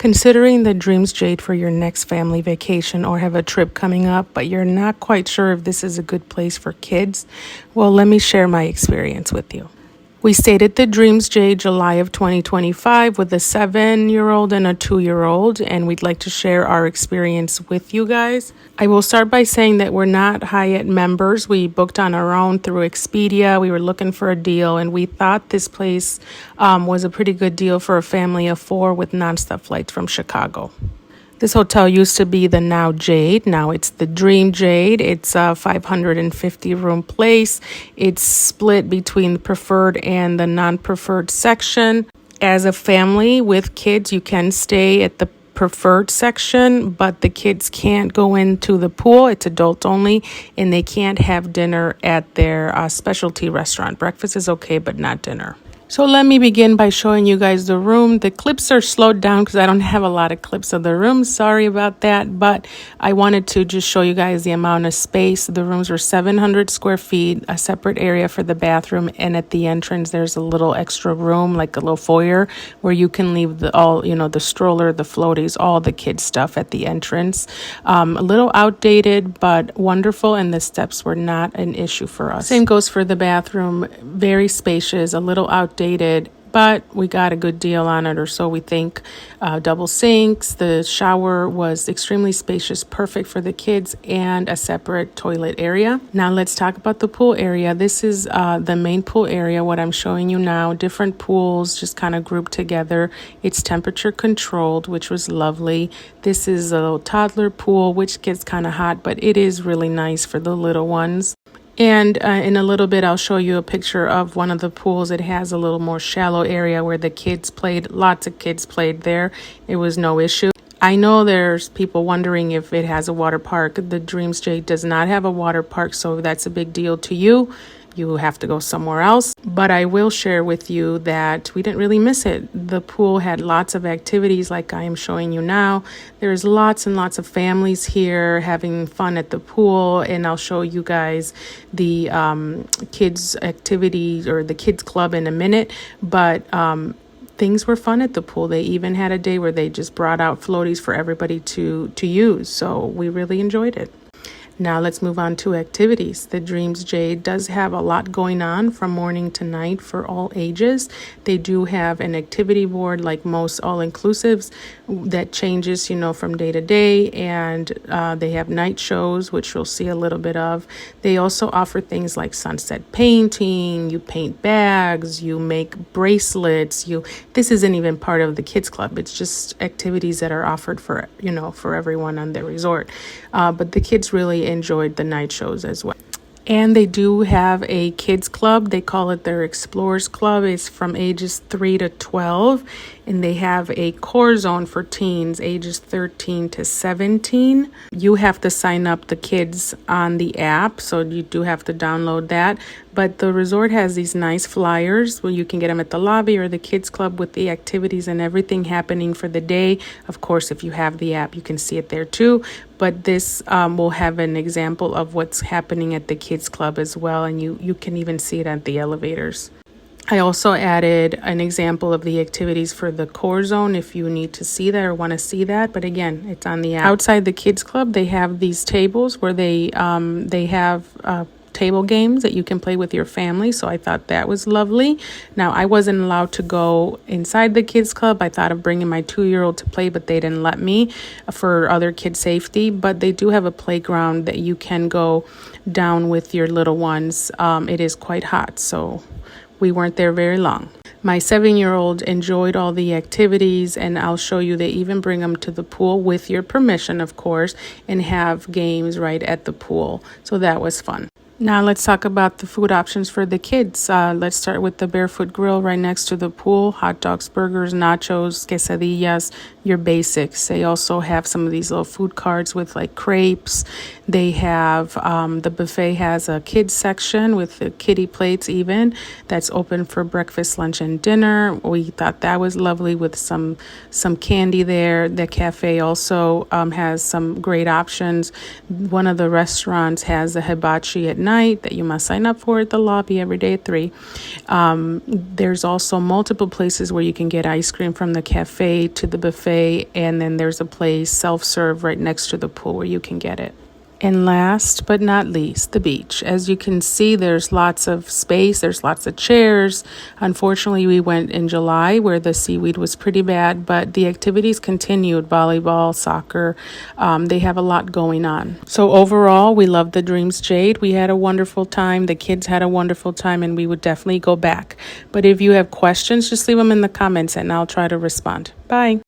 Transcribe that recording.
Considering the Dreams Jade for your next family vacation or have a trip coming up, but you're not quite sure if this is a good place for kids, well, let me share my experience with you. We stayed at the Dreams Jade July of 2025 with a 7-year-old and a 2-year-old, and we'd like to share our experience with you guys. I will start by saying that we're not Hyatt members. We booked on our own through Expedia. We were looking for a deal, and we thought this place was a pretty good deal for a family of 4 with nonstop flights from Chicago. This hotel used to be the Now Jade. Now it's the Dream Jade. It's a 550 room place. It's split between the preferred and the non-preferred section. As a family with kids, you can stay at the preferred section, but the kids can't go into the pool. It's adult only, and they can't have dinner at their specialty restaurant. Breakfast is okay, but not dinner. So let me begin by showing you guys the room. The clips are slowed down because I don't have a lot of clips of the room. Sorry about that, but I wanted to just show you guys the amount of space. The rooms were 700 square feet, a separate area for the bathroom, and at the entrance there's a little extra room, like a little foyer, where you can leave the stroller, the floaties, all the kids stuff at the entrance. A little outdated, but wonderful, and the steps were not an issue for us. Same goes for the bathroom. Very spacious, a little outdated, but we got a good deal on it, or so we think. Double sinks. The shower was extremely spacious, perfect for the kids, and a separate toilet area. Now let's talk about the pool area. This is the main pool area, what I'm showing you now. Different pools just kind of grouped together. It's temperature controlled, which was lovely. This is a little toddler pool, which gets kind of hot, but it is really nice for the little ones. And in a little bit, I'll show you a picture of one of the pools. It has a little more shallow area where the kids played. Lots of kids played there. It was no issue. I know there's people wondering if it has a water park. The Dreams Jade does not have a water park, so that's a big deal to you. You have to go somewhere else. But I will share with you that we didn't really miss it. The pool had lots of activities like I am showing you now. There's lots and lots of families here having fun at the pool, and I'll show you guys the kids activities or the kids club in a minute. But things were fun at the pool. They even had a day where they just brought out floaties for everybody to use. So we really enjoyed it. Now let's move on to activities. The Dreams Jade does have a lot going on from morning to night for all ages. They do have an activity board like most all-inclusives that changes, from day to day, and they have night shows, which you'll see a little bit of. They also offer things like sunset painting. You paint bags, you make bracelets. This isn't even part of the kids club. It's just activities that are offered for everyone on the resort. But the kids really enjoyed the night shows as well. And they do have a kids club. They call it their Explorers Club. It's from ages 3 to 12. And they have a core zone for teens ages 13 to 17. You have to sign up the kids on the app, so you do have to download that. But the resort has these nice flyers where you can get them at the lobby or the kids club with the activities and everything happening for the day. Of course, if you have the app, you can see it there too. But this will have an example of what's happening at the kids club as well, and you can even see it at the elevators. I also added an example of the activities for the core zone if you need to see that or want to see that. But again, it's on the app. Outside the kids club, they have these tables where they have table games that you can play with your family. So I thought that was lovely. Now, I wasn't allowed to go inside the kids club. I thought of bringing my 2-year-old to play, but they didn't let me for other kid safety. But they do have a playground that you can go down with your little ones. It is quite hot, so we weren't there very long. My 7-year-old enjoyed all the activities, and I'll show you they even bring them to the pool with your permission, of course, and have games right at the pool. So that was fun. Now let's talk about the food options for the kids. Let's start with the Barefoot Grill right next to the pool. Hot dogs, burgers, nachos, quesadillas, your basics. They also have some of these little food carts with like crepes. They have, the buffet has a kids section with the kiddie plates even. That's open for breakfast, lunch, and dinner. We thought that was lovely with some candy there. The cafe also has some great options. One of the restaurants has a hibachi at night. night that you must sign up for at the lobby every day at 3. There's also multiple places where you can get ice cream, from the cafe to the buffet, and then there's a place self-serve right next to the pool where you can get it. And last but not least, the beach. As you can see, there's lots of space, there's lots of chairs. Unfortunately, we went in July where the seaweed was pretty bad, but the activities continued: volleyball, soccer. They have a lot going on. So overall, we loved the Dreams Jade. We had a wonderful time. The kids had a wonderful time, and we would definitely go back. But if you have questions, just leave them in the comments and I'll try to respond. Bye.